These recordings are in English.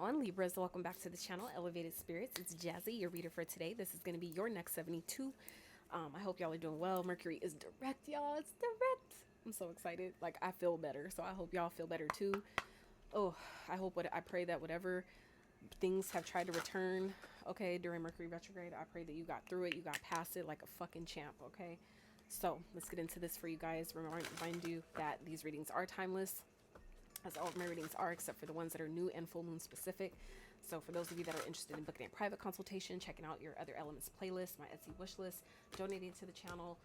on, Libras? Welcome back to the channel, Elevated Spirits. It's Jazzy, your reader for today. This is going to be your next 72. I hope y'all are doing well. Mercury is direct, y'all. It's direct. I'm so excited. Like, I feel better, so I hope y'all feel better too. Oh, I pray that whatever things have tried to return, okay, during Mercury retrograde, I pray that you got through it, you got past it like a fucking champ, okay? So let's get into this for you guys. Remind you that these readings are timeless, as all of my readings are, except for the ones that are new and full moon specific. So for those of you that are interested in booking a private consultation, checking out your other elements playlist, my Etsy wish list, donating to the channel,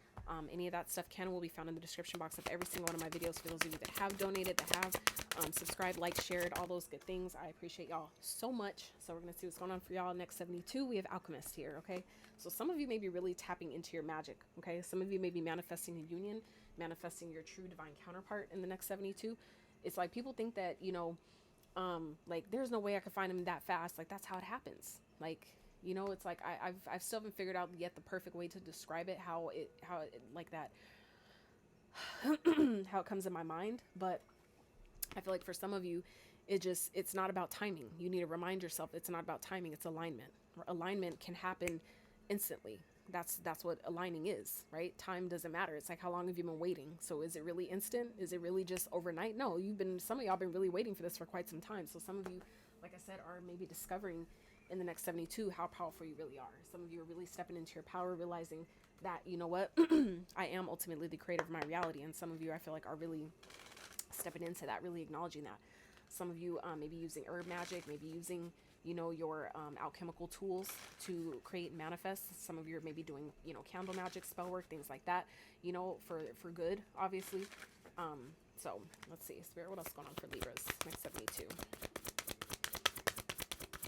any of that stuff can and will be found in the description box of every single one of my videos. For those of you that have donated, that have subscribed, liked, shared, all those good things, I appreciate y'all so much. So we're going to see what's going on for y'all. Next 72, we have Alchemist here, okay? So some of you may be really tapping into your magic, okay? Some of you may be manifesting a union, manifesting your true divine counterpart in the next 72. It's like people think that, you know, like there's no way I could find him that fast. Like that's how it happens. Like, you know, it's like I've still haven't figured out yet the perfect way to describe it, how it like that, how it comes in my mind. But I feel like for some of you, it's not about timing. You need to remind yourself it's not about timing. It's alignment. Alignment can happen instantly. That's what aligning is, right? Time doesn't matter. It's like, how long have you been waiting? So is it really instant? Is it really just overnight? No, some of y'all been really waiting for this for quite some time. So some of you, like I said, are maybe discovering in the next 72 how powerful you really are. Some of you are really stepping into your power, realizing that, you know what, I am ultimately the creator of my reality. And some of you, I feel like, are really stepping into that, really acknowledging that. Some of you maybe using herb magic, maybe using, you know, your alchemical tools to create and manifest. Some of you are maybe doing, you know, candle magic, spell work, things like that, you know, for good, obviously. So let's see, Spirit, what else is going on for Libras next 72?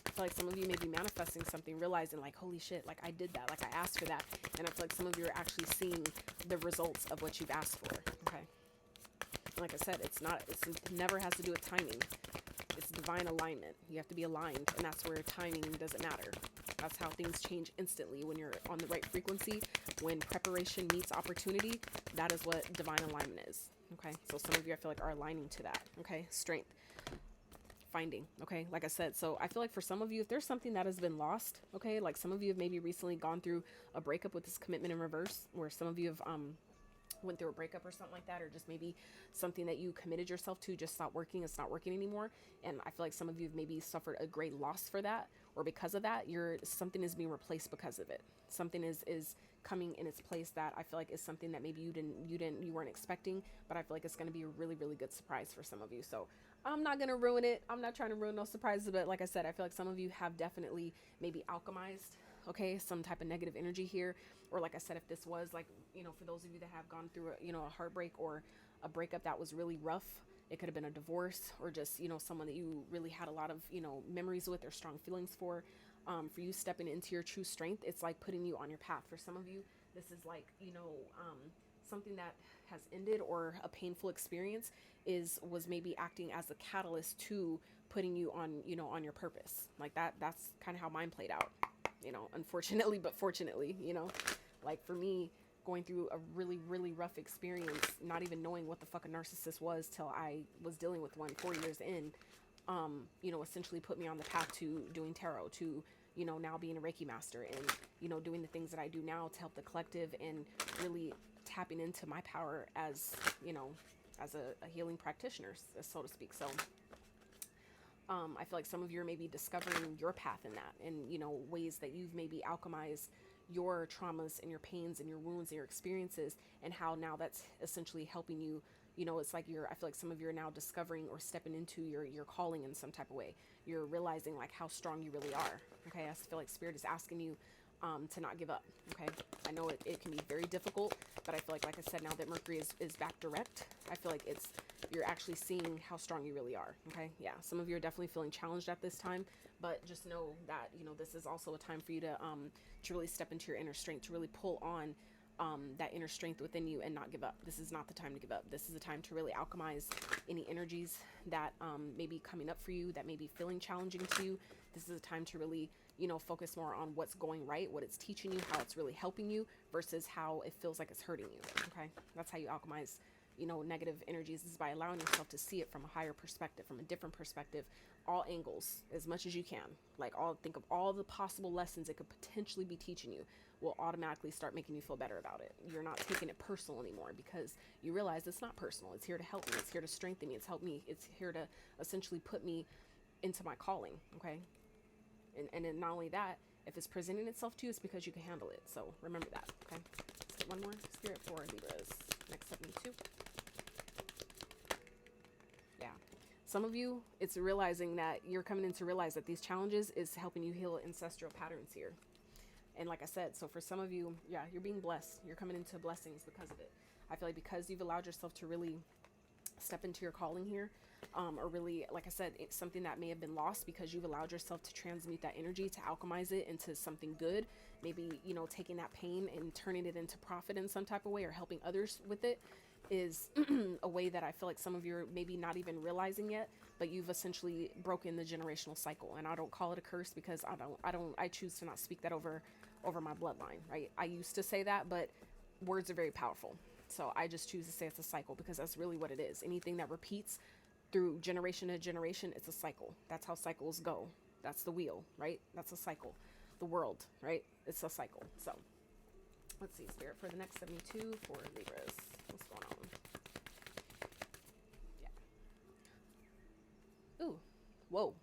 I feel like some of you may be manifesting something, realizing like, holy shit, like I did that, like I asked for that. And I feel like some of you are actually seeing the results of what you've asked for, okay? Like I said, it never has to do with timing. It's divine alignment. You have to be aligned, and that's where timing doesn't matter. That's how things change instantly when you're on the right frequency. When preparation meets opportunity, that is what divine alignment is. Okay, so some of you, I feel like, are aligning to that. Okay, strength, finding. Okay, like I said, so I feel like for some of you, if there's something that has been lost, okay, like some of you have maybe recently gone through a breakup with this commitment in reverse, where some of you have went through a breakup or something like that, or just maybe something that you committed yourself to just stopped working, it's not working anymore. And I feel like some of you have maybe suffered a great loss for that, or because of that, something is being replaced because of it. Something is coming in its place that I feel like is something that maybe you weren't expecting, but I feel like it's going to be a really, really good surprise for some of you. So I'm not going to ruin it. I'm not trying to ruin no surprises, but like I said, I feel like some of you have definitely maybe alchemized, okay, some type of negative energy here. Or like I said, if this was like, you know, for those of you that have gone through a heartbreak or a breakup that was really rough, it could have been a divorce, or just, you know, someone that you really had a lot of, you know, memories with or strong feelings for you stepping into your true strength, it's like putting you on your path. For some of you, this is like, you know, something that has ended, or a painful experience was maybe acting as a catalyst to putting you on, you know, on your purpose. Like that's kind of how mine played out, you know, unfortunately, but fortunately, you know. Like for me, going through a really, really rough experience, not even knowing what the fuck a narcissist was till I was dealing with one 4 years in, you know, essentially put me on the path to doing tarot, to, you know, now being a Reiki master, and, you know, doing the things that I do now to help the collective, and really tapping into my power as, you know, as a healing practitioner, so to speak. So I feel like some of you are maybe discovering your path in that, and, you know, ways that you've maybe alchemized your traumas and your pains and your wounds and your experiences, and how now that's essentially helping you. You know, it's like I feel like some of you are now discovering or stepping into your calling in some type of way. You're realizing like how strong you really are. Okay, I feel like Spirit is asking you to not give up. Okay, I know it can be very difficult, but I feel like I said, now that Mercury is back direct, I feel like you're actually seeing how strong you really are. Okay, yeah, some of you are definitely feeling challenged at this time, but just know that, you know, this is also a time for you to really step into your inner strength, to really pull on that inner strength within you and not give up. This is not the time to give up. This is the time to really alchemize any energies that may be coming up for you, that may be feeling challenging to you. This is a time to really, you know, focus more on what's going right, what it's teaching you, how it's really helping you, versus how it feels like it's hurting you. Okay, that's how you alchemize, you know, negative energies, is by allowing yourself to see it from a higher perspective, from a different perspective, all angles as much as you can. Like, think of all the possible lessons it could potentially be teaching you, will automatically start making you feel better about it. You're not taking it personal anymore, because you realize it's not personal. It's here to help me. It's here to strengthen me. It's here to essentially put me into my calling. Okay. And then not only that, if it's presenting itself to you, it's because you can handle it. So remember that. Okay. Let's get one more spirit for Libras. Next 72. Yeah. Some of you, it's realizing that you're coming in to realize that these challenges is helping you heal ancestral patterns here. And like I said, so for some of you, yeah, you're being blessed. You're coming into blessings because of it. I feel like because you've allowed yourself to really step into your calling here, or really, like I said, it's something that may have been lost because you've allowed yourself to transmute that energy, to alchemize it into something good. Maybe, you know, taking that pain and turning it into profit in some type of way, or helping others with it, is a way that I feel like some of you are maybe not even realizing yet, but you've essentially broken the generational cycle. And I don't call it a curse, because I choose to not speak that over my bloodline, right? I used to say that, but words are very powerful. So I just choose to say it's a cycle, because that's really what it is. Anything that repeats through generation to generation, it's a cycle. That's how cycles go. That's the wheel, right? That's a cycle. The world, right? It's a cycle. So let's see, Spirit, for the next 72 for Libras. What's going on? Yeah. Ooh. Whoa.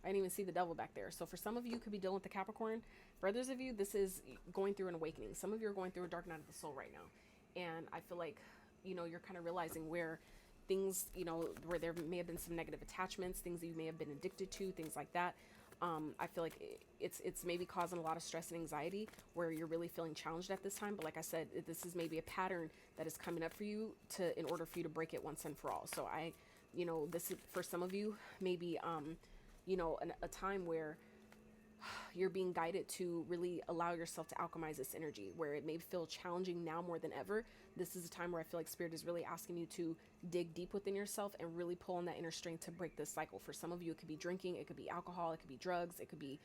I didn't even see the devil back there. So for some of you, could be dealing with the Capricorn. For others of you, this is going through an awakening. Some of you are going through a dark night of the soul right now. And I feel like, you know, you're kind of realizing where things, you know, where there may have been some negative attachments, things that you may have been addicted to, things like that. I feel like it's maybe causing a lot of stress and anxiety, where you're really feeling challenged at this time. But like I said, this is maybe a pattern that is coming up for you in order for you to break it once and for all. So you know, this is for some of you, maybe, you know, a time where you're being guided to really allow yourself to alchemize this energy, where it may feel challenging now more than ever. This is a time where I feel like Spirit is really asking you to dig deep within yourself and really pull on that inner strength to break this cycle. For some of you, it could be drinking, it could be alcohol, it could be drugs, it could be,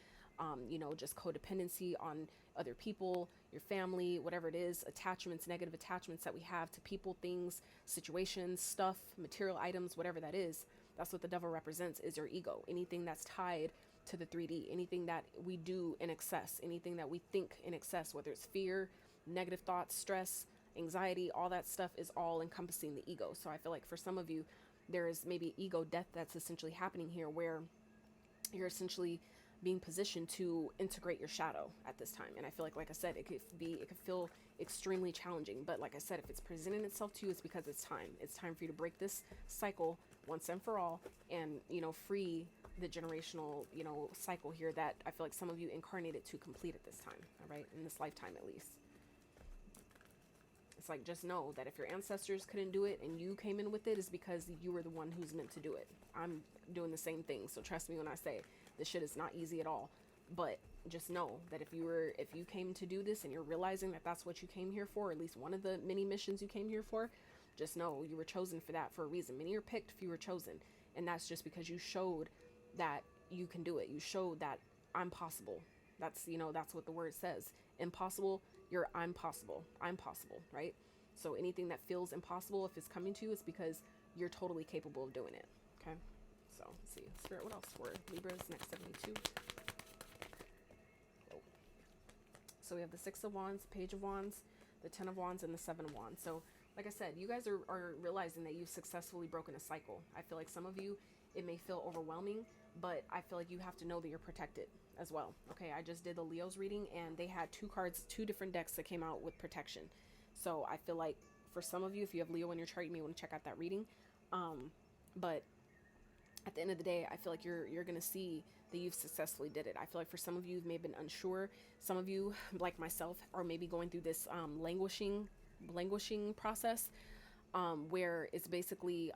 you know, just codependency on other people, your family, whatever it is, attachments, negative attachments that we have to people, things, situations, stuff, material items, whatever that is. That's what the devil represents, is your ego. Anything that's tied to the 3D, anything that we do in excess, anything that we think in excess, whether it's fear, negative thoughts, stress, anxiety, all that stuff is all encompassing the ego. So I feel like for some of you, there is maybe ego death that's essentially happening here, where you're essentially being positioned to integrate your shadow at this time. And I feel like I said, it could feel extremely challenging, but like I said, if it's presenting itself to you, it's because it's time for you to break this cycle once and for all, and, you know, free the generational, you know, cycle here that I feel like some of you incarnated to complete at this time. All right. In this lifetime, at least. It's like, just know that if your ancestors couldn't do it and you came in with it, is because you were the one who's meant to do it. I'm doing the same thing. So trust me when I say this shit is not easy at all. But just know that if you came to do this and you're realizing that that's what you came here for, or at least one of the many missions you came here for, just know you were chosen for that for a reason. Many are picked, few were chosen. And that's just because you showed that you can do it. You showed that I'm possible. That's, you know, that's what the word says. Impossible, I'm possible. I'm possible, right? So anything that feels impossible, if it's coming to you, it's because you're totally capable of doing it. Okay. So let's see. Spirit, what else for Libras? Next 72. Oh. So we have the 6 of Wands, Page of Wands, the 10 of Wands, and the 7 of Wands. So like I said, you guys are realizing that you've successfully broken a cycle. I feel like some of you, it may feel overwhelming, but I feel like you have to know that you're protected as well. Okay, I just did the Leo's reading, and they had 2 cards, 2 different decks that came out with protection. So I feel like for some of you, if you have Leo in your chart, you may want to check out that reading. But at the end of the day, I feel like you're going to see that you've successfully did it. I feel like for some of you, you may have been unsure. Some of you, like myself, are maybe going through this languishing process, where it's basically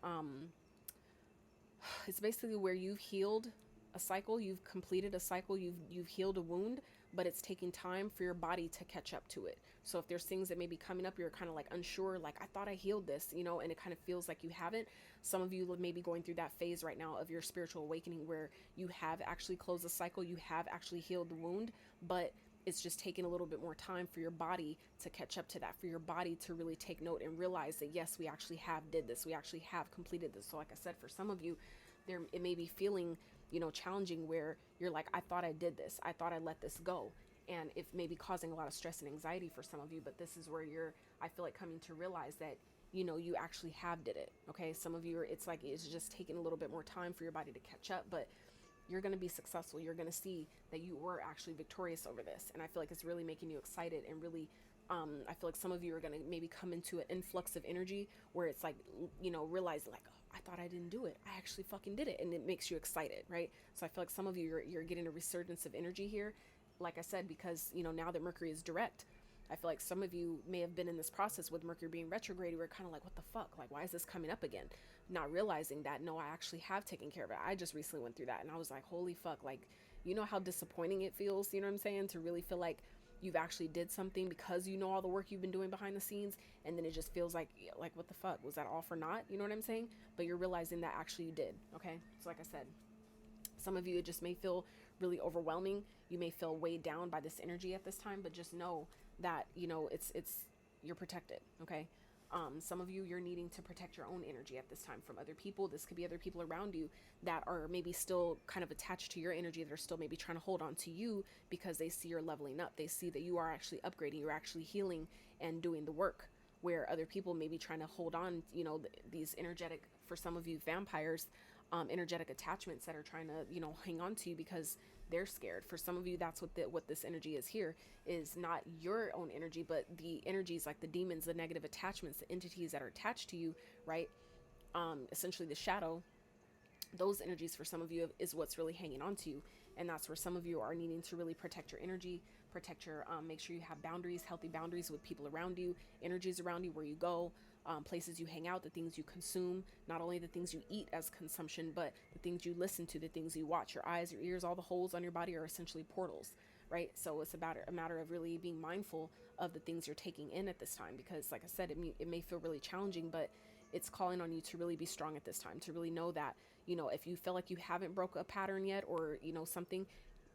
where you've healed a cycle, you've completed a cycle, you've healed a wound, but it's taking time for your body to catch up to it. So if there's things that may be coming up, you're kind of like unsure, like, I thought I healed this, you know, and it kind of feels like you haven't. Some of you may be going through that phase right now of your spiritual awakening, where you have actually closed the cycle, you have actually healed the wound, but it's just taking a little bit more time for your body to catch up to that, for your body to really take note and realize that, yes, we actually have did this. We actually have completed this. So like I said, for some of you, it may be feeling, you know, challenging, where you're like, I thought I did this, I thought I let this go, and it may be causing a lot of stress and anxiety for some of you. But this is where you're, I feel like, coming to realize that, you know, you actually have did it. Okay, some of you are, it's like it's just taking a little bit more time for your body to catch up, but you're going to be successful. You're going to see that you were actually victorious over this. And I feel like it's really making you excited and really, I feel like some of you are going to maybe come into an influx of energy where it's like, you know, realize like, oh, I thought I didn't do it, I actually fucking did it. And it makes you excited, right? So I feel like some of you, you're getting a resurgence of energy here. Like I said, because, you know, now that Mercury is direct, I feel like some of you may have been in this process with Mercury being retrograde. We're kind of like, what the fuck? Like, why is this coming up again? Not realizing that, no, I actually have taken care of it. I just recently went through that and I was like, holy fuck. Like, you know how disappointing it feels, you know what I'm saying? To really feel like you've actually did something because you know all the work you've been doing behind the scenes, and then it just feels like what the fuck? Was that all for naught? You know what I'm saying? But you're realizing that actually you did, okay? So like I said, some of you, it just may feel really overwhelming. You may feel weighed down by this energy at this time, but just know that, you know, it's you're protected, okay? Some of you, you're needing to protect your own energy at this time from other people. This could be other people around you that are maybe still kind of attached to your energy, that are still maybe trying to hold on to you because they see you're leveling up. They see that you are actually upgrading, you're actually healing and doing the work, where other people may be trying to hold on, you know, these energetic, for some of you, vampires, energetic attachments that are trying to, you know, hang on to you because they're scared. For some of you, that's what this energy is here, is not your own energy, but the energies like the demons, the negative attachments, the entities that are attached to you, right? Essentially the shadow, those energies for some of you is what's really hanging on to you. And that's where some of you are needing to really protect your energy, protect your, make sure you have boundaries, healthy boundaries with people around you, energies around you, where you go, places you hang out, the things you consume, not only the things you eat as consumption, but the things you listen to, the things you watch. Your eyes, your ears, all the holes on your body are essentially portals, right? So it's about a matter of really being mindful of the things you're taking in at this time, because like I said, it may feel really challenging, but it's calling on you to really be strong at this time, to really know that, you know, if you feel like you haven't broke a pattern yet, or, you know, something,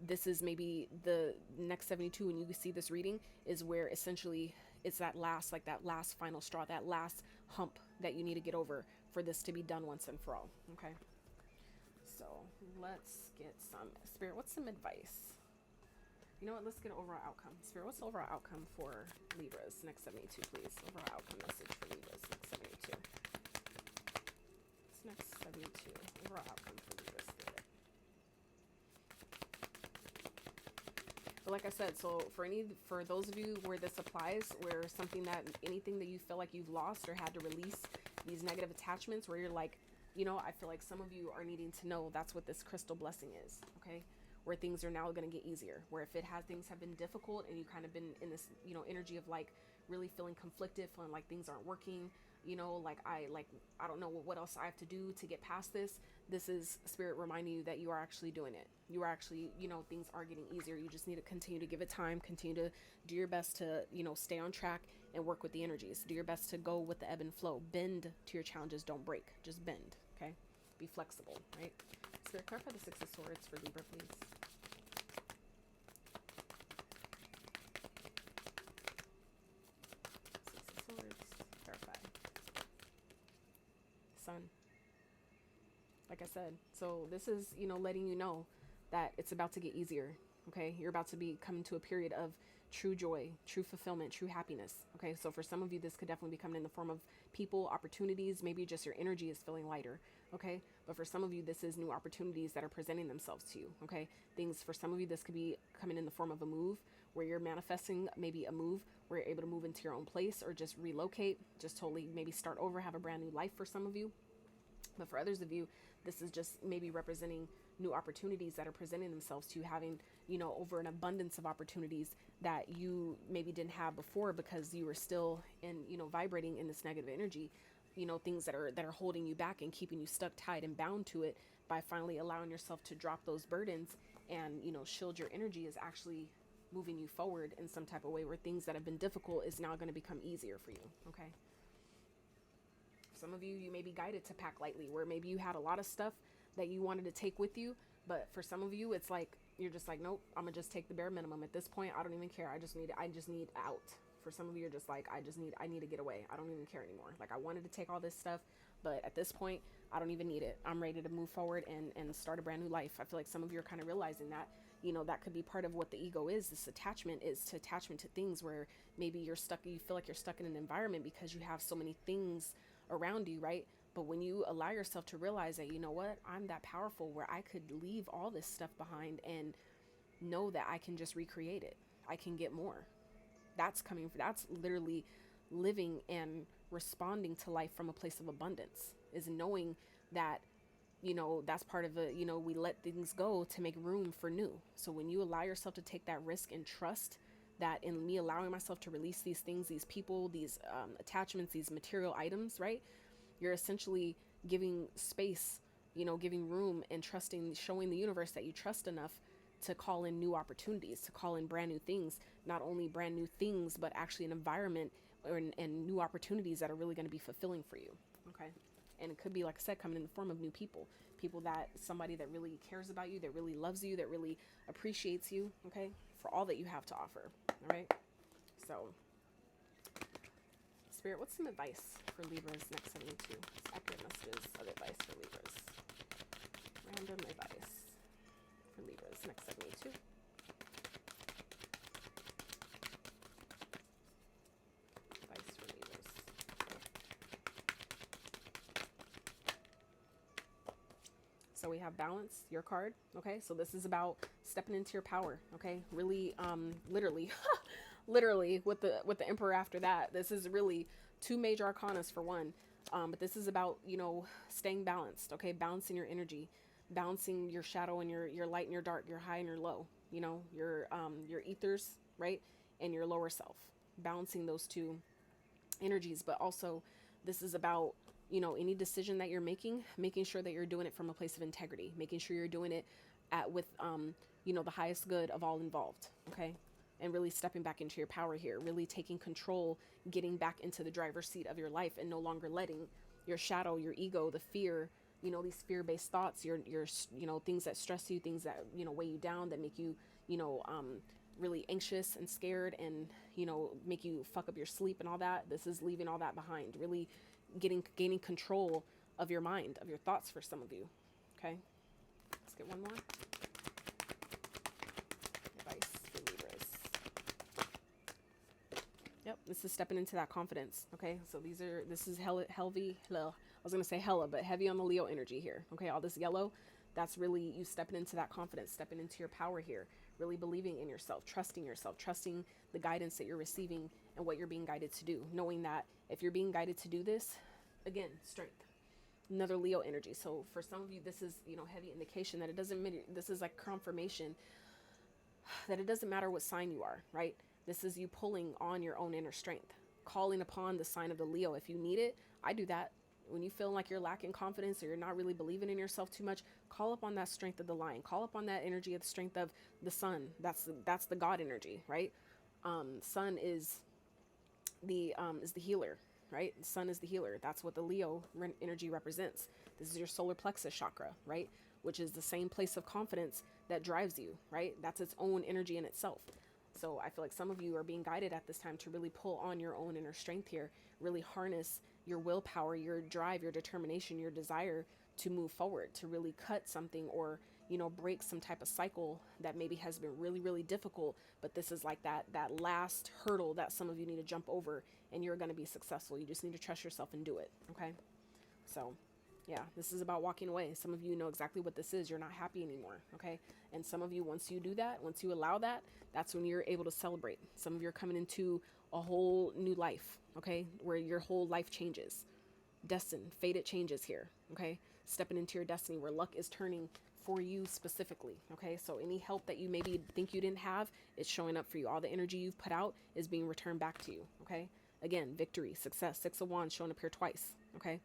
this is maybe the next 72, when you see this reading, is where essentially it's that last, like that last final straw, that last hump that you need to get over for this to be done once and for all. Okay. So let's get some, Spirit, what's some advice? You know what? Let's get an overall outcome. Spirit, what's the overall outcome for Libras next 72, please? Overall outcome message for Libras next 72. It's next 72. Overall outcome for Libras, Spirit. But like I said, so for those of you where this applies, where anything that you feel like you've lost or had to release, these negative attachments, where you're like, you know, I feel like some of you are needing to know that's what this crystal blessing is, okay? Where things are now going to get easier, where if things have been difficult and you kind of been in this, you know, energy of like really feeling conflicted, feeling like things aren't working, you know, like I don't know what else I have to do to get past this. This is Spirit reminding you that you are actually doing it. You are actually, you know, things are getting easier. You just need to continue to give it time, continue to do your best to, you know, stay on track and work with the energies. Do your best to go with the ebb and flow. Bend to your challenges. Don't break. Just bend. Okay. Be flexible, right? Spirit, clarify the Six of Swords for Libra, please. Six of Swords. Clarify. Sun. Like I said, so this is, you know, letting you know that it's about to get easier. Okay, you're about to be coming to a period of true joy, true fulfillment, true happiness. Okay, so for some of you, this could definitely be coming in the form of people, opportunities. Maybe just your energy is feeling lighter. Okay, but for some of you, this is new opportunities that are presenting themselves to you. Okay, things for some of you, this could be coming in the form of a move, where you're manifesting maybe a move where you're able to move into your own place, or just relocate, just totally maybe start over, have a brand new life for some of you. But for others of you, this is just maybe representing new opportunities that are presenting themselves to you, having, you know, over an abundance of opportunities that you maybe didn't have before because you were still in, you know, vibrating in this negative energy, you know, things that are holding you back and keeping you stuck, tied and bound to it. By finally allowing yourself to drop those burdens and, you know, shield your energy, is actually moving you forward in some type of way, where things that have been difficult is now going to become easier for you. Okay. Some of you, you may be guided to pack lightly, where maybe you had a lot of stuff that you wanted to take with you. But for some of you, it's like, you're just like, nope, I'm gonna just take the bare minimum. At this point, I don't even care. I just need out. For some of you, you're just like, I need to get away. I don't even care anymore. Like, I wanted to take all this stuff, but at this point, I don't even need it. I'm ready to move forward and start a brand new life. I feel like some of you are kind of realizing that, you know, that could be part of what the ego is. This attachment is to attachment to things where maybe you're stuck, you feel like you're stuck in an environment because you have so many things around you, right? But when you allow yourself to realize that, you know what, I'm that powerful where I could leave all this stuff behind and know that I can just recreate it. I can get more. That's literally living and responding to life from a place of abundance, is knowing that, you know, that's part of it. You know, we let things go to make room for new. So when you allow yourself to take that risk and trust that in me allowing myself to release these things, these people, these attachments, these material items, right? You're essentially giving space, you know, giving room and trusting, showing the universe that you trust enough to call in new opportunities, to call in brand new things, not only brand new things, but actually an environment and new opportunities that are really going to be fulfilling for you. Okay. And it could be, like I said, coming in the form of new people, somebody that really cares about you, that really loves you, that really appreciates you. Okay. For all that you have to offer. All right. So Spirit, what's some advice for Libras next 72? It's accurate messages of advice for Libras. Random advice for Libras next 72. Advice for Libras. So we have balance, your card. Okay, so this is about stepping into your power. Okay, really, literally, literally with the Emperor after that. This is really two major arcanas for one. But this is about, you know, staying balanced. Okay, balancing your energy, balancing your shadow and your light and your dark, your high and your low. You know, your ethers, right, and your lower self. Balancing those two energies, but also this is about, you know, any decision that you're making sure that you're doing it from a place of integrity, making sure you're doing it with you know, the highest good of all involved. Okay, and really stepping back into your power here, really taking control, getting back into the driver's seat of your life, and no longer letting your shadow, your ego, the fear, you know, these fear-based thoughts, your you know, things that stress you, things that, you know, weigh you down, that make you, you know, really anxious and scared, and, you know, make you fuck up your sleep and all that. This is leaving all that behind, really gaining control of your mind, of your thoughts for some of you. Okay, let's get one more advice for Libras. Yep, this is stepping into that confidence. Okay, so this is hella, I was gonna say hella, but heavy on the Leo energy here. Okay, all this yellow, that's really you stepping into that confidence, stepping into your power here, really believing in yourself, trusting the guidance that you're receiving and what you're being guided to do, knowing that if you're being guided to do this, again, strength. Another Leo energy. So for some of you, this is, you know, heavy indication that it doesn't matter. This is like confirmation that it doesn't matter what sign you are, right? This is you pulling on your own inner strength, calling upon the sign of the Leo. If you need it, I do that. When you feel like you're lacking confidence or you're not really believing in yourself too much, call upon that strength of the lion. Call upon that energy of the strength of the sun. That's the God energy, right? Sun is the healer, right? The sun is the healer. That's what the Leo energy represents. This is your solar plexus chakra, right? Which is the same place of confidence that drives you, right? That's its own energy in itself. So I feel like some of you are being guided at this time to really pull on your own inner strength here, really harness your willpower, your drive, your determination, your desire to move forward, to really cut something or, you know, break some type of cycle that maybe has been really, really difficult. But this is like that last hurdle that some of you need to jump over, and you're going to be successful. You just need to trust yourself and do it. Okay. So yeah, this is about walking away. Some of you know exactly what this is. You're not happy anymore. Okay. And some of you, once you do that, once you allow that, that's when you're able to celebrate. Some of you are coming into a whole new life. Okay. Where your whole life changes. Destined, fated changes here. Okay. Stepping into your destiny where luck is turning for you specifically. Okay. So any help that you maybe think you didn't have, it's showing up for you. All the energy you've put out is being returned back to you. Okay. Again, victory, success, 6 of Wands showing up here twice. Okay.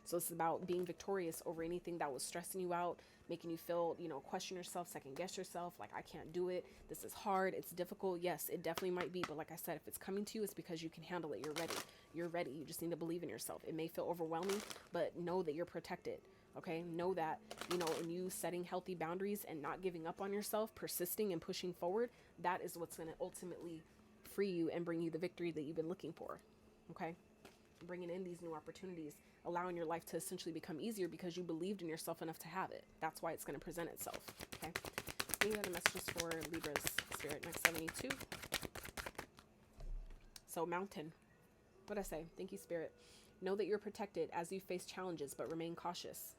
So it's about being victorious over anything that was stressing you out, making you feel, you know, question yourself, second guess yourself, like I can't do it. This is hard. It's difficult. Yes, it definitely might be. But like I said, if it's coming to you, it's because you can handle it. You're ready. You're ready. You just need to believe in yourself. It may feel overwhelming, but know that you're protected. Okay. Know that, you know, in you setting healthy boundaries and not giving up on yourself, persisting and pushing forward, that is what's going to ultimately free you and bring you the victory that you've been looking for. Okay. Bringing in these new opportunities allowing your life to essentially become easier because you believed in yourself enough to have it. That's why it's going to present itself. Okay. Any other messages for Libra's spirit? Next 72. So mountain. What'd I say? Thank you, spirit. Know that you're protected as you face challenges, but remain cautious.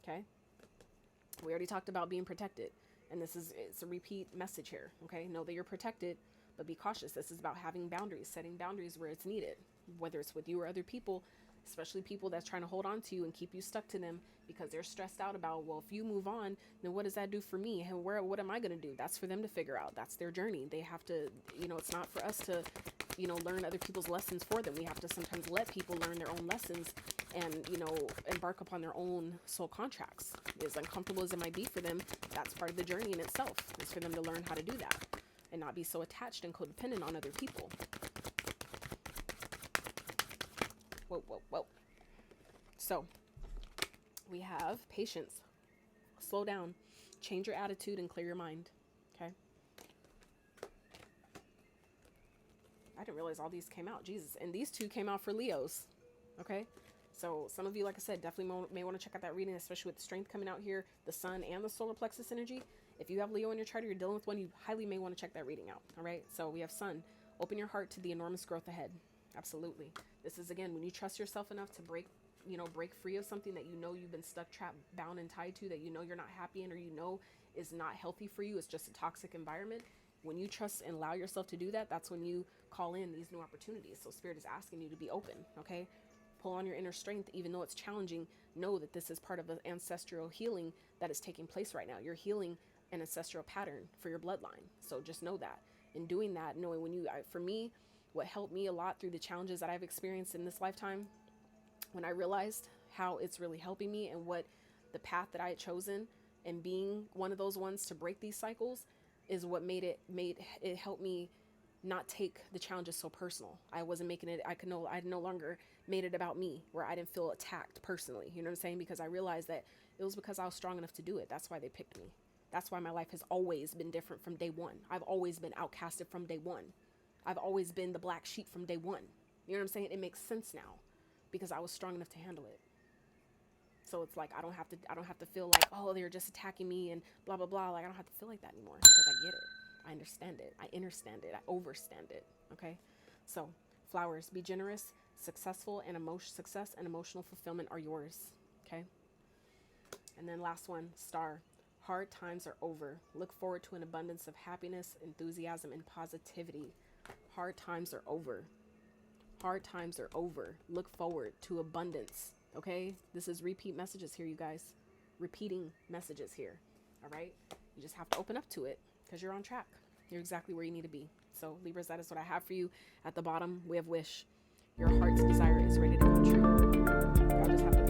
Okay. We already talked about being protected, and it's a repeat message here. Okay. Know that you're protected, but be cautious. This is about having boundaries, setting boundaries where it's needed, whether it's with you or other people, especially people that's trying to hold on to you and keep you stuck to them because they're stressed out about, well, if you move on, then what does that do for me? And what am I going to do? That's for them to figure out. That's their journey. They have to, it's not for us to, learn other people's lessons for them. We have to sometimes let people learn their own lessons and, embark upon their own soul contracts. As uncomfortable as it might be for them, that's part of the journey in itself. It's for them to learn how to do that and not be so attached and codependent on other people. Whoa, whoa, whoa. So we have patience. Slow down, change your attitude, and clear your mind. Okay. I didn't realize all these came out. Jesus. And these two came out for Leos. Okay. So some of you, like I said, definitely may want to check out that reading, especially with the strength coming out here, the sun and the solar plexus energy. If you have Leo in your chart or you're dealing with one, you highly may want to check that reading out. All right. So we have sun. Open your heart to the enormous growth ahead. Absolutely. This is, again, when you trust yourself enough to break free of something that you've been stuck, trapped, bound, and tied to, that you're not happy in, or is not healthy for you. It's just a toxic environment. When you trust and allow yourself to do that, that's when you call in these new opportunities. So Spirit is asking you to be open, okay? Pull on your inner strength, even though it's challenging. Know that this is part of an ancestral healing that is taking place right now. You're healing an ancestral pattern for your bloodline. So just know that. In doing that, knowing for me, what helped me a lot through the challenges that I've experienced in this lifetime, when I realized how it's really helping me and what the path that I had chosen and being one of those ones to break these cycles is what made it help me not take the challenges so personal. I wasn't making it, I no longer made it about me, where I didn't feel attacked personally. You know what I'm saying? Because I realized that it was because I was strong enough to do it. That's why they picked me. That's why my life has always been different from day one. I've always been outcasted from day one. I've always been the black sheep from day one. You know what I'm saying? It makes sense now because I was strong enough to handle it. So it's like, I don't have to feel like, oh, they're just attacking me and blah, blah, blah. Like, I don't have to feel like that anymore because I get it. I understand it. I understand it. I overstand it. Okay. So flowers, be generous, successful, and success and emotional fulfillment are yours. Okay. And then last one, star. Hard times are over. Look forward to an abundance of happiness, enthusiasm, and positivity. Hard times are over. Hard times are over. Look forward to abundance. Okay? This is repeat messages here, you guys. Repeating messages here. All right? You just have to open up to it because you're on track. You're exactly where you need to be. So, Libras, that is what I have for you. At the bottom, we have wish. Your heart's desire is ready to come true. Y'all just have to